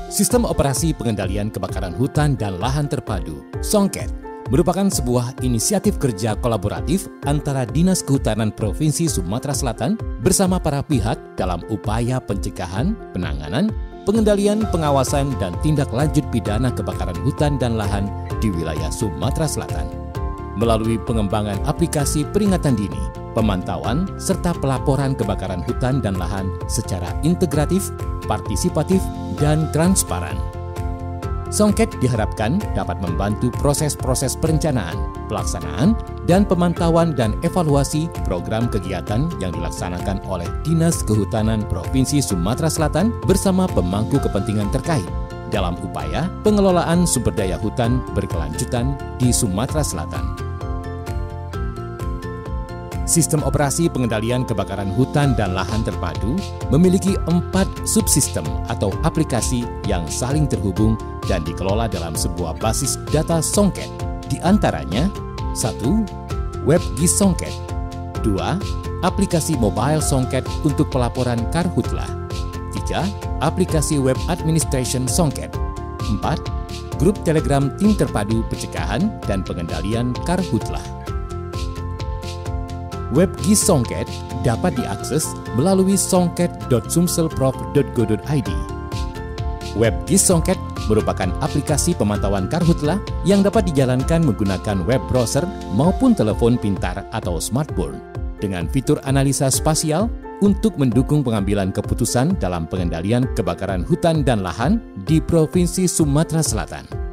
Sistem Operasi Pengendalian Kebakaran Hutan dan Lahan Terpadu, SONGKET, merupakan sebuah inisiatif kerja kolaboratif antara Dinas Kehutanan Provinsi Sumatera Selatan bersama para pihak dalam upaya pencegahan, penanganan, pengendalian, pengawasan, dan tindak lanjut pidana kebakaran hutan dan lahan di wilayah Sumatera Selatan. Melalui pengembangan aplikasi peringatan dini, pemantauan, serta pelaporan kebakaran hutan dan lahan secara integratif, partisipatif, dan transparan. SONGKET diharapkan dapat membantu proses-proses perencanaan, pelaksanaan, dan pemantauan dan evaluasi program kegiatan yang dilaksanakan oleh Dinas Kehutanan Provinsi Sumatera Selatan bersama pemangku kepentingan terkait dalam upaya pengelolaan sumber daya hutan berkelanjutan di Sumatera Selatan. Sistem Operasi Pengendalian Kebakaran Hutan dan Lahan Terpadu memiliki 4 subsistem atau aplikasi yang saling terhubung dan dikelola dalam sebuah basis data SONGKET. Di antaranya, 1. WebGIS SONGKET, 2. Aplikasi mobile SONGKET untuk pelaporan Karhutla, 3. Aplikasi Web Administration SONGKET, 4. Grup Telegram Tim Terpadu Pencegahan dan Pengendalian Karhutla. WebGIS SONGKET dapat diakses melalui songket.sumselprof.go.id. WebGIS SONGKET merupakan aplikasi pemantauan Karhutla yang dapat dijalankan menggunakan web browser maupun telepon pintar atau smartphone dengan fitur analisa spasial untuk mendukung pengambilan keputusan dalam pengendalian kebakaran hutan dan lahan di Provinsi Sumatera Selatan.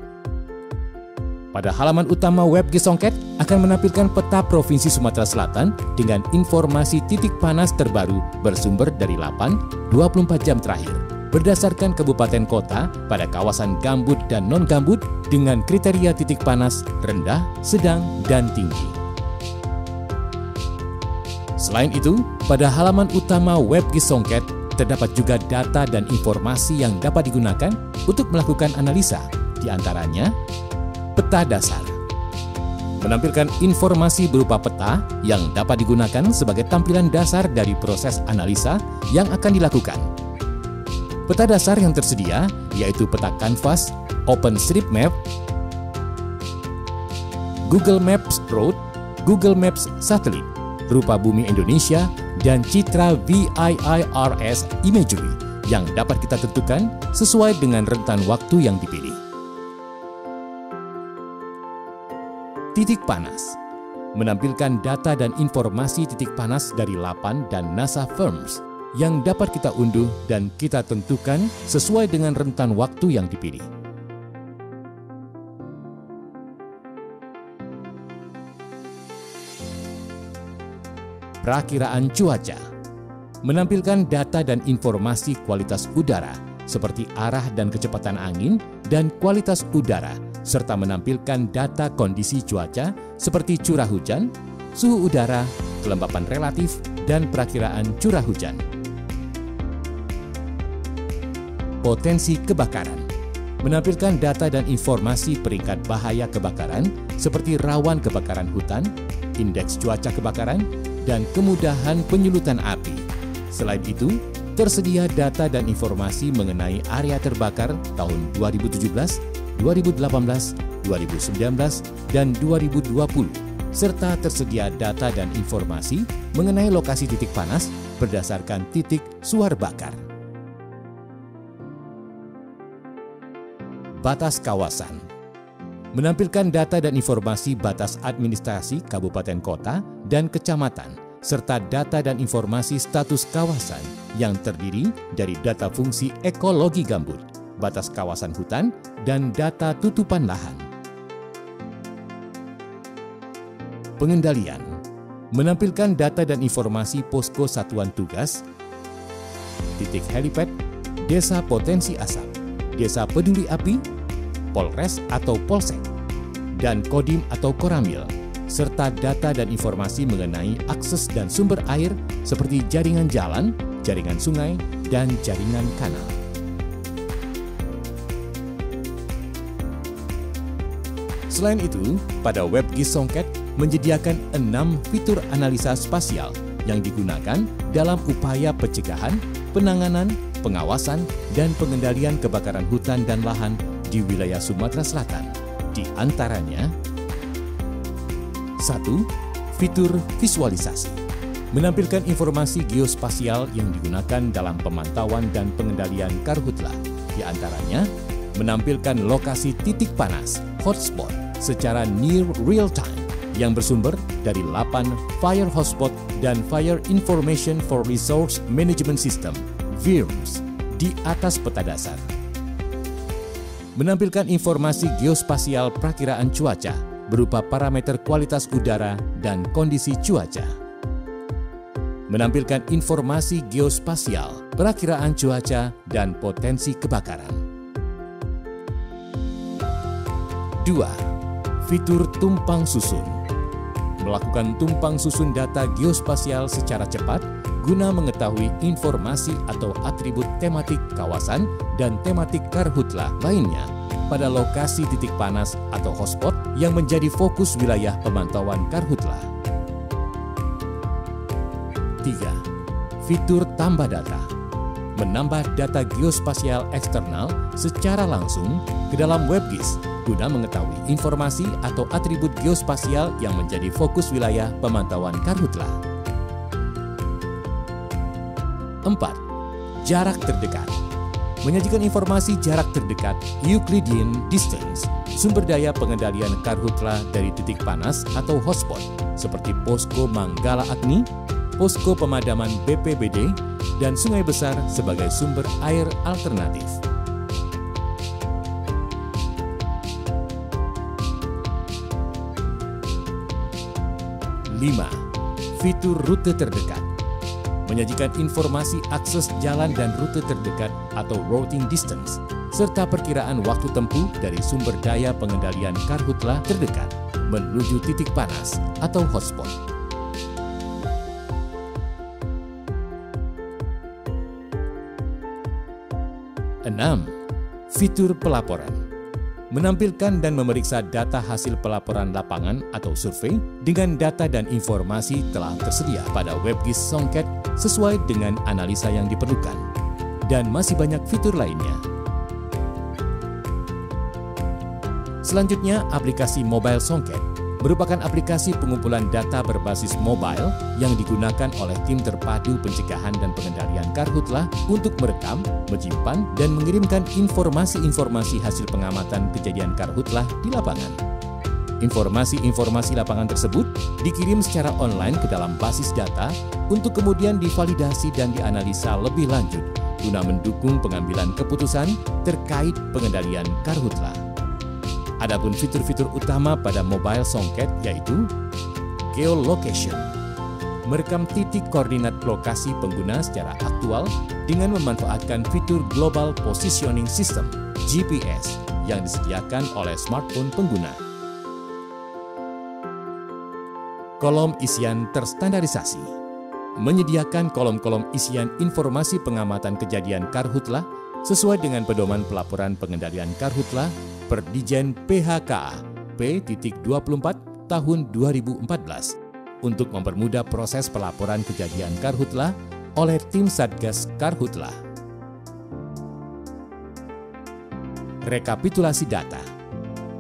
Pada halaman utama WebGIS SONGKET akan menampilkan peta Provinsi Sumatera Selatan dengan informasi titik panas terbaru bersumber dari 24 jam terakhir berdasarkan kabupaten kota pada kawasan gambut dan non-gambut dengan kriteria titik panas rendah, sedang, dan tinggi. Selain itu, pada halaman utama WebGIS SONGKET terdapat juga data dan informasi yang dapat digunakan untuk melakukan analisa, di antaranya peta dasar. Menampilkan informasi berupa peta yang dapat digunakan sebagai tampilan dasar dari proses analisa yang akan dilakukan. Peta dasar yang tersedia yaitu peta kanvas, OpenStreetMap, Google Maps Road, Google Maps Satelit, Rupa Bumi Indonesia, dan Citra VIIRS Imagery yang dapat kita tentukan sesuai dengan rentan waktu yang dipilih. Titik panas menampilkan data dan informasi titik panas dari LAPAN dan NASA Firms yang dapat kita unduh dan kita tentukan sesuai dengan rentan waktu yang dipilih. Perakiraan cuaca menampilkan data dan informasi kualitas udara seperti arah dan kecepatan angin dan kualitas udara, serta menampilkan data kondisi cuaca seperti curah hujan, suhu udara, kelembapan relatif, dan perakiraan curah hujan. Potensi kebakaran menampilkan data dan informasi peringkat bahaya kebakaran seperti rawan kebakaran hutan, indeks cuaca kebakaran, dan kemudahan penyulutan api. Selain itu, tersedia data dan informasi mengenai area terbakar tahun 2017, 2018, 2019, dan 2020, serta tersedia data dan informasi mengenai lokasi titik panas berdasarkan titik suar bakar. Batas kawasan menampilkan data dan informasi batas administrasi kabupaten kota dan kecamatan, serta data dan informasi status kawasan yang terdiri dari data fungsi ekologi gambut, batas kawasan hutan, dan data tutupan lahan. Pengendalian menampilkan data dan informasi posko satuan tugas, titik helipad, desa potensi asap, desa peduli api, Polres atau Polsek, dan Kodim atau Koramil, serta data dan informasi mengenai akses dan sumber air seperti jaringan jalan, jaringan sungai, dan jaringan kanal. Selain itu, pada WebGIS SONGKET menyediakan 6 fitur analisa spasial yang digunakan dalam upaya pencegahan, penanganan, pengawasan dan pengendalian kebakaran hutan dan lahan di wilayah Sumatera Selatan. Di antaranya 1. Fitur visualisasi. Menampilkan informasi geospasial yang digunakan dalam pemantauan dan pengendalian karhutla. Di antaranya, menampilkan lokasi titik panas, hotspot, secara near real time yang bersumber dari 8 Fire Hotspot dan Fire Information for Resource Management System, VIRMS, di atas peta dasar. Menampilkan informasi geospasial perakiraan cuaca berupa parameter kualitas udara dan kondisi cuaca. Menampilkan informasi geospasial, perakiraan cuaca, dan potensi kebakaran. 2. Fitur tumpang susun. Melakukan tumpang susun data geospasial secara cepat guna mengetahui informasi atau atribut tematik kawasan dan tematik karhutla lainnya pada lokasi titik panas atau hotspot yang menjadi fokus wilayah pemantauan karhutla. 3. Fitur tambah data. Menambah data geospasial eksternal secara langsung ke dalam WebGIS guna mengetahui informasi atau atribut geospasial yang menjadi fokus wilayah pemantauan karhutla. 4. Jarak terdekat. Menyajikan informasi jarak terdekat Euclidean distance, sumber daya pengendalian karhutla dari titik panas atau hotspot seperti posko Manggala Agni, posko pemadaman BPBD, dan sungai besar sebagai sumber air alternatif. 5. Fitur rute terdekat. Menyajikan informasi akses jalan dan rute terdekat atau routing distance, serta perkiraan waktu tempuh dari sumber daya pengendalian karhutla terdekat menuju titik panas atau hotspot. 6. Fitur pelaporan. Menampilkan dan memeriksa data hasil pelaporan lapangan atau survei dengan data dan informasi telah tersedia pada WebGIS Songket sesuai dengan analisa yang diperlukan. Dan masih banyak fitur lainnya. Selanjutnya, aplikasi Mobile Songket merupakan aplikasi pengumpulan data berbasis mobile yang digunakan oleh tim terpadu pencegahan dan pengendalian karhutla untuk merekam, menyimpan, dan mengirimkan informasi-informasi hasil pengamatan kejadian karhutla di lapangan. Informasi-informasi lapangan tersebut dikirim secara online ke dalam basis data untuk kemudian divalidasi dan dianalisa lebih lanjut guna mendukung pengambilan keputusan terkait pengendalian karhutla. Adapun fitur-fitur utama pada Mobile Songket yaitu geolocation, merekam titik koordinat lokasi pengguna secara aktual dengan memanfaatkan fitur Global Positioning System (GPS) yang disediakan oleh smartphone pengguna. Kolom isian terstandarisasi, menyediakan kolom-kolom isian informasi pengamatan kejadian karhutla sesuai dengan pedoman pelaporan pengendalian karhutla per Dijen PHKA P.24 tahun 2014 untuk mempermudah proses pelaporan kejadian karhutla oleh tim Satgas Karhutla. Rekapitulasi data.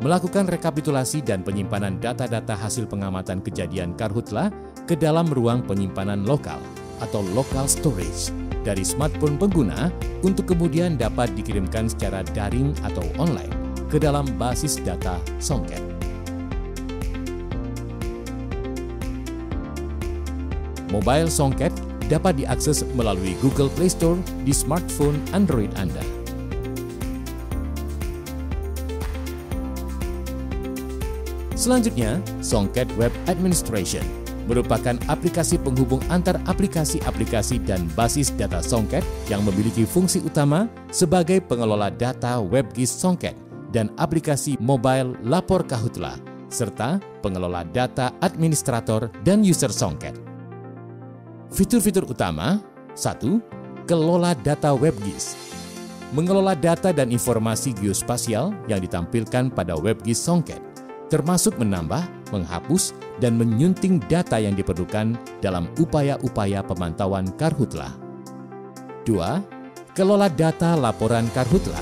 Melakukan rekapitulasi dan penyimpanan data-data hasil pengamatan kejadian karhutla ke dalam ruang penyimpanan lokal atau local storage dari smartphone pengguna untuk kemudian dapat dikirimkan secara daring atau online ke dalam basis data Songket. Mobile Songket dapat diakses melalui Google Play Store di smartphone Android Anda. Selanjutnya, Songket Web Administration merupakan aplikasi penghubung antar aplikasi-aplikasi dan basis data Songket yang memiliki fungsi utama sebagai pengelola data WebGIS Songket dan aplikasi mobile Lapor Karhutla, serta pengelola data administrator dan user Songket. Fitur-fitur utama: 1. Kelola data WebGIS. Mengelola data dan informasi geospasial yang ditampilkan pada WebGIS Songket, termasuk menambah, menghapus, dan menyunting data yang diperlukan dalam upaya-upaya pemantauan karhutla. 2. Kelola data laporan Karhutla.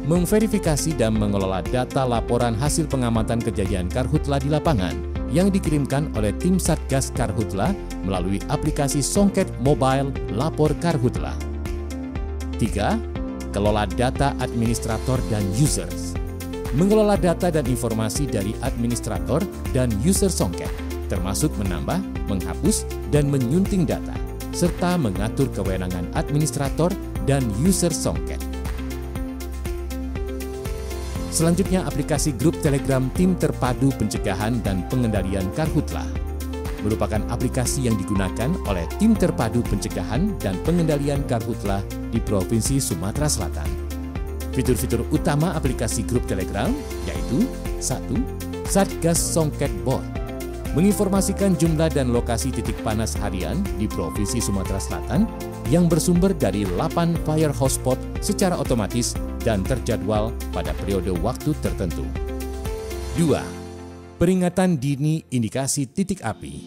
Memverifikasi dan mengelola data laporan hasil pengamatan kejadian Karhutla di lapangan yang dikirimkan oleh tim Satgas Karhutla melalui aplikasi Songket Mobile Lapor Karhutla. 3. Kelola data administrator dan users. Mengelola data dan informasi dari administrator dan user Songket, termasuk menambah, menghapus, dan menyunting data, serta mengatur kewenangan administrator dan user Songket. Selanjutnya, aplikasi grup Telegram Tim Terpadu Pencegahan dan Pengendalian Karhutla merupakan aplikasi yang digunakan oleh Tim Terpadu Pencegahan dan Pengendalian Karhutla di Provinsi Sumatera Selatan. Fitur-fitur utama aplikasi grup Telegram yaitu 1. Satgas Songket Bot, menginformasikan jumlah dan lokasi titik panas harian di Provinsi Sumatera Selatan yang bersumber dari 8 fire hotspot secara otomatis dan terjadwal pada periode waktu tertentu. 2. Peringatan dini indikasi titik api,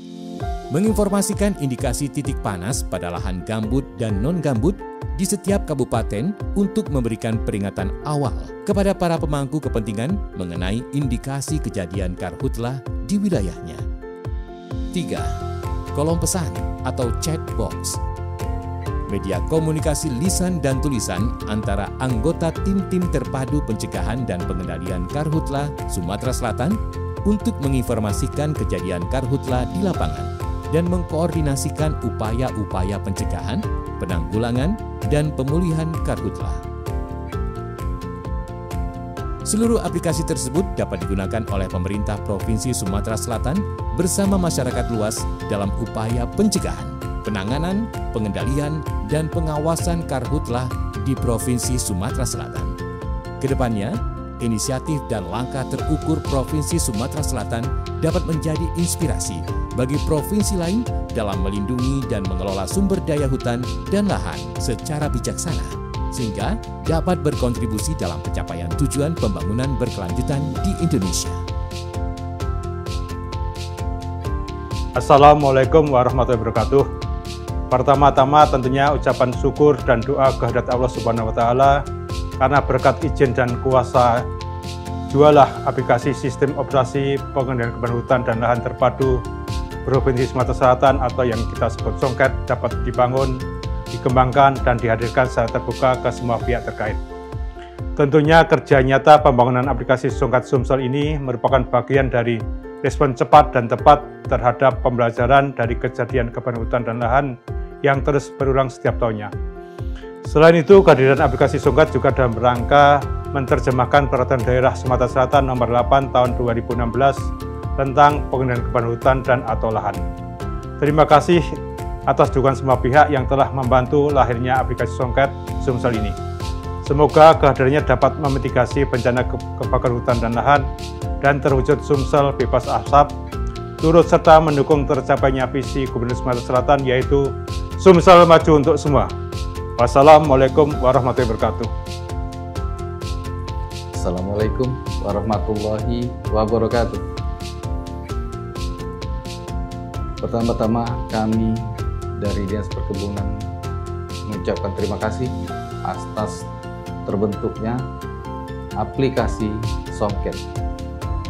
menginformasikan indikasi titik panas pada lahan gambut dan non-gambut di setiap kabupaten untuk memberikan peringatan awal kepada para pemangku kepentingan mengenai indikasi kejadian Karhutla di wilayahnya. 3. Kolom pesan atau chat box, media komunikasi lisan dan tulisan antara anggota tim-tim terpadu pencegahan dan pengendalian Karhutla Sumatera Selatan untuk menginformasikan kejadian Karhutla di lapangan dan mengkoordinasikan upaya-upaya pencegahan, penanggulangan, dan pemulihan Karhutla. Seluruh aplikasi tersebut dapat digunakan oleh pemerintah Provinsi Sumatera Selatan bersama masyarakat luas dalam upaya pencegahan, penanganan, pengendalian, dan pengawasan Karhutla di Provinsi Sumatera Selatan. Kedepannya, inisiatif dan langkah terukur Provinsi Sumatera Selatan dapat menjadi inspirasi bagi provinsi lain dalam melindungi dan mengelola sumber daya hutan dan lahan secara bijaksana, sehingga dapat berkontribusi dalam pencapaian tujuan pembangunan berkelanjutan di Indonesia. Assalamualaikum warahmatullahi wabarakatuh. Pertama-tama tentunya ucapan syukur dan doa kehadirat Allah Subhanahu wa Ta'ala karena berkat izin dan kuasa jualah aplikasi sistem operasi pengendalian kebakaran hutan dan lahan terpadu Provinsi Sumatera Selatan atau yang kita sebut Songket dapat dibangun, dikembangkan, dan dihadirkan secara terbuka ke semua pihak terkait. Tentunya kerja nyata pembangunan aplikasi Songket Sumsel ini merupakan bagian dari respon cepat dan tepat terhadap pembelajaran dari kejadian kebakaran hutan dan lahan yang terus berulang setiap tahunnya. Selain itu, kehadiran aplikasi Songket juga dalam rangka menerjemahkan Peraturan Daerah Sumatera Selatan Nomor 8 Tahun 2016 tentang pengendalian kebakaran hutan dan atau lahan. Terima kasih atas dukungan semua pihak yang telah membantu lahirnya aplikasi Songket Sumsel ini. Semoga kehadirannya dapat memitigasi bencana kebakaran hutan dan lahan dan terwujud Sumsel bebas asap, turut serta mendukung tercapainya visi Gubernur Sumatera Selatan yaitu Sumsel maju untuk semua. Wassalamualaikum warahmatullahi wabarakatuh. Assalamualaikum warahmatullahi wabarakatuh. Pertama-tama kami dari Dinas Perkebunan mengucapkan terima kasih atas terbentuknya aplikasi Songket.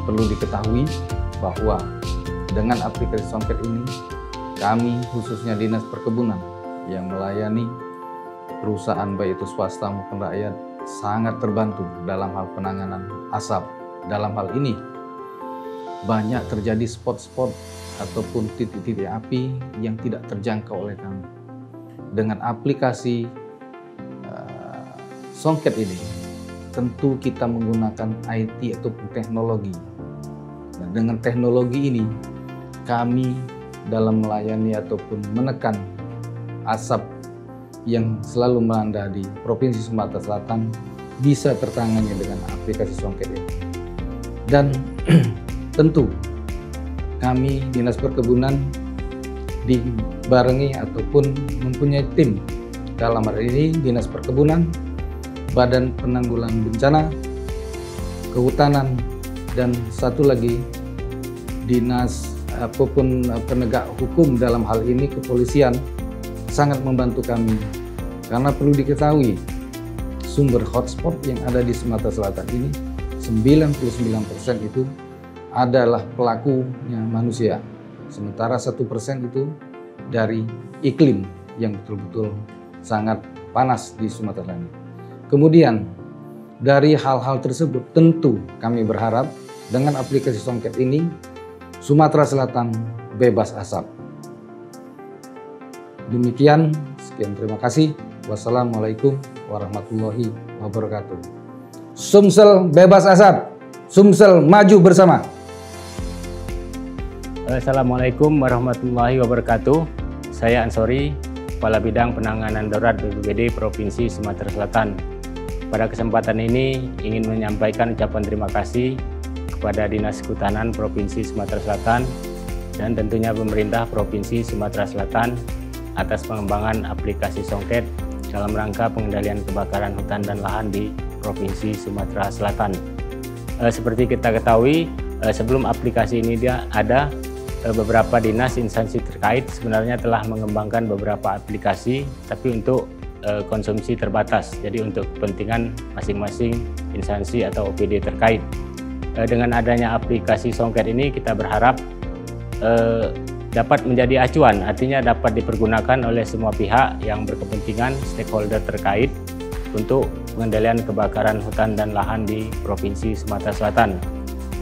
Perlu diketahui bahwa dengan aplikasi Songket ini, kami khususnya Dinas Perkebunan yang melayani perusahaan baik itu swasta maupun rakyat sangat terbantu dalam hal penanganan asap. Dalam hal ini, banyak terjadi spot-spot ataupun titik-titik api yang tidak terjangkau oleh kami. Dengan aplikasi Songket ini, tentu kita menggunakan IT ataupun teknologi. Nah, dengan teknologi ini, kami dalam melayani ataupun menekan asap yang selalu melanda di Provinsi Sumatera Selatan bisa tertangani dengan aplikasi Songket ini. Dan tentu kami Dinas Perkebunan dibarengi ataupun mempunyai tim. Dalam hal ini Dinas Perkebunan, Badan Penanggulangan Bencana, Kehutanan, dan satu lagi Dinas ataupun penegak hukum dalam hal ini kepolisian sangat membantu kami. Karena perlu diketahui sumber hotspot yang ada di Sumatera Selatan ini 99% itu adalah pelakunya manusia. Sementara 1% itu dari iklim yang betul-betul sangat panas di Sumatera ini. Kemudian dari hal-hal tersebut tentu kami berharap dengan aplikasi Songket ini Sumatera Selatan bebas asap. Demikian, sekian terima kasih. Wassalamualaikum warahmatullahi wabarakatuh. Sumsel bebas asap, Sumsel maju bersama. Assalamualaikum warahmatullahi wabarakatuh. Saya Ansori, Kepala Bidang Penanganan Darurat BPBD Provinsi Sumatera Selatan. Pada kesempatan ini ingin menyampaikan ucapan terima kasih kepada Dinas Kehutanan Provinsi Sumatera Selatan dan tentunya pemerintah Provinsi Sumatera Selatan atas pengembangan aplikasi Songket dalam rangka pengendalian kebakaran hutan dan lahan di Provinsi Sumatera Selatan. Seperti kita ketahui, sebelum aplikasi ini ada beberapa dinas instansi terkait sebenarnya telah mengembangkan beberapa aplikasi, tapi untuk konsumsi terbatas, jadi untuk kepentingan masing-masing instansi atau OPD terkait. Dengan adanya aplikasi Songket ini kita berharap dapat menjadi acuan, artinya dapat dipergunakan oleh semua pihak yang berkepentingan, stakeholder terkait untuk pengendalian kebakaran hutan dan lahan di Provinsi Sumatera Selatan.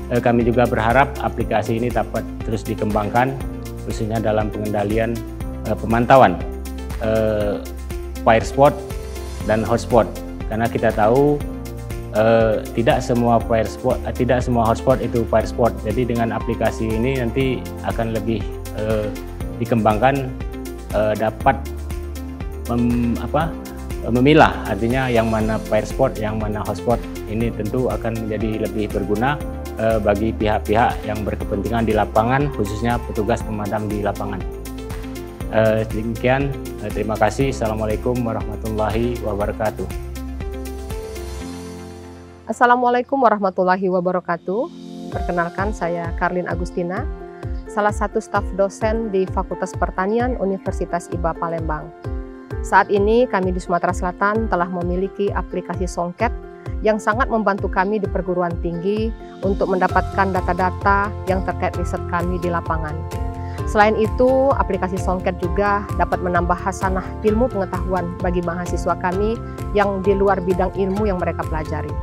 Kami juga berharap aplikasi ini dapat terus dikembangkan, khususnya dalam pengendalian pemantauan fire spot dan hotspot, karena kita tahu tidak semua hotspot itu fire spot. Jadi dengan aplikasi ini nanti akan lebih dikembangkan, dapat memilah, artinya yang mana fire spot, yang mana hotspot. Ini tentu akan menjadi lebih berguna bagi pihak-pihak yang berkepentingan di lapangan, khususnya petugas pemadam di lapangan. Demikian, terima kasih. Assalamualaikum warahmatullahi wabarakatuh. Assalamualaikum warahmatullahi wabarakatuh. Perkenalkan, saya Karlin Agustina, salah satu staf dosen di Fakultas Pertanian Universitas IPA Palembang. Saat ini kami di Sumatera Selatan telah memiliki aplikasi Songket yang sangat membantu kami di perguruan tinggi untuk mendapatkan data-data yang terkait riset kami di lapangan. Selain itu, aplikasi Songket juga dapat menambah hasanah ilmu pengetahuan bagi mahasiswa kami yang di luar bidang ilmu yang mereka pelajari.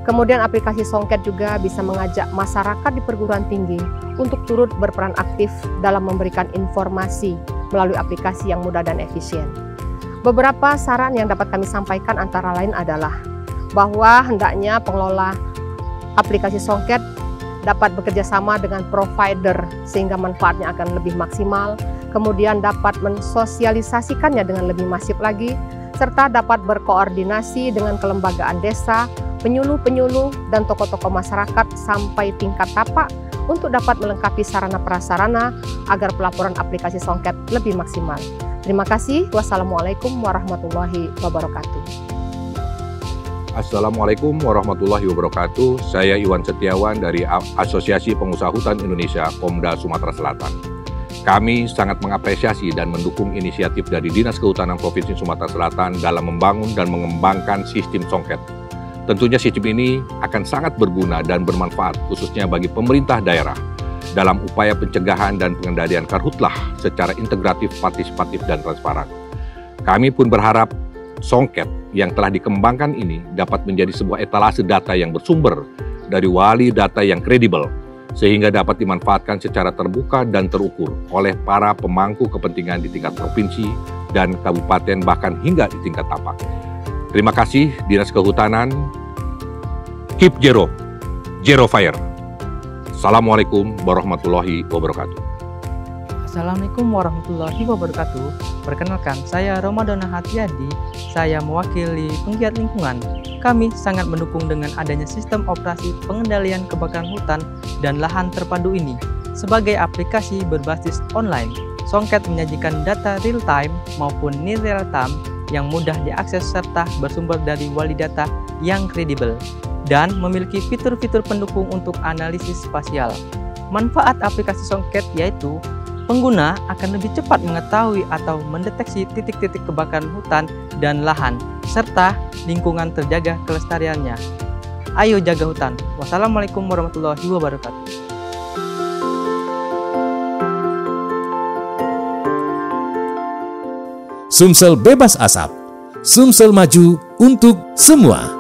Kemudian aplikasi Songket juga bisa mengajak masyarakat di perguruan tinggi untuk turut berperan aktif dalam memberikan informasi melalui aplikasi yang mudah dan efisien. Beberapa saran yang dapat kami sampaikan antara lain adalah bahwa hendaknya pengelola aplikasi Songket dapat bekerja sama dengan provider sehingga manfaatnya akan lebih maksimal, kemudian dapat mensosialisasikannya dengan lebih masif lagi, serta dapat berkoordinasi dengan kelembagaan desa, penyuluh-penyuluh, dan tokoh-tokoh masyarakat sampai tingkat tapak untuk dapat melengkapi sarana prasarana agar pelaporan aplikasi Songket lebih maksimal. Terima kasih. Wassalamualaikum warahmatullahi wabarakatuh. Assalamualaikum warahmatullahi wabarakatuh. Saya Iwan Setiawan dari Asosiasi Pengusaha Hutan Indonesia, Pomda Sumatera Selatan. Kami sangat mengapresiasi dan mendukung inisiatif dari Dinas Kehutanan Provinsi Sumatera Selatan dalam membangun dan mengembangkan sistem Songket. Tentunya sistem ini akan sangat berguna dan bermanfaat khususnya bagi pemerintah daerah dalam upaya pencegahan dan pengendalian karhutlah secara integratif, partisipatif, dan transparan. Kami pun berharap Songket yang telah dikembangkan ini dapat menjadi sebuah etalase data yang bersumber dari wali data yang kredibel, sehingga dapat dimanfaatkan secara terbuka dan terukur oleh para pemangku kepentingan di tingkat provinsi dan kabupaten, bahkan hingga di tingkat tapak. Terima kasih Dinas Kehutanan. Keep zero fire. Assalamualaikum warahmatullahi wabarakatuh. Assalamualaikum warahmatullahi wabarakatuh. Perkenalkan, saya Romadona Hatiadi. Saya mewakili penggiat lingkungan. Kami sangat mendukung dengan adanya sistem operasi pengendalian kebakaran hutan dan lahan terpadu ini. Sebagai aplikasi berbasis online, Songket menyajikan data real-time maupun near real-time yang mudah diakses serta bersumber dari wali data yang kredibel dan memiliki fitur-fitur pendukung untuk analisis spasial. Manfaat aplikasi Songket yaitu pengguna akan lebih cepat mengetahui atau mendeteksi titik-titik kebakaran hutan dan lahan, serta lingkungan terjaga kelestariannya. Ayo jaga hutan. Wassalamualaikum warahmatullahi wabarakatuh. Sumsel bebas asap. Sumsel maju untuk semua.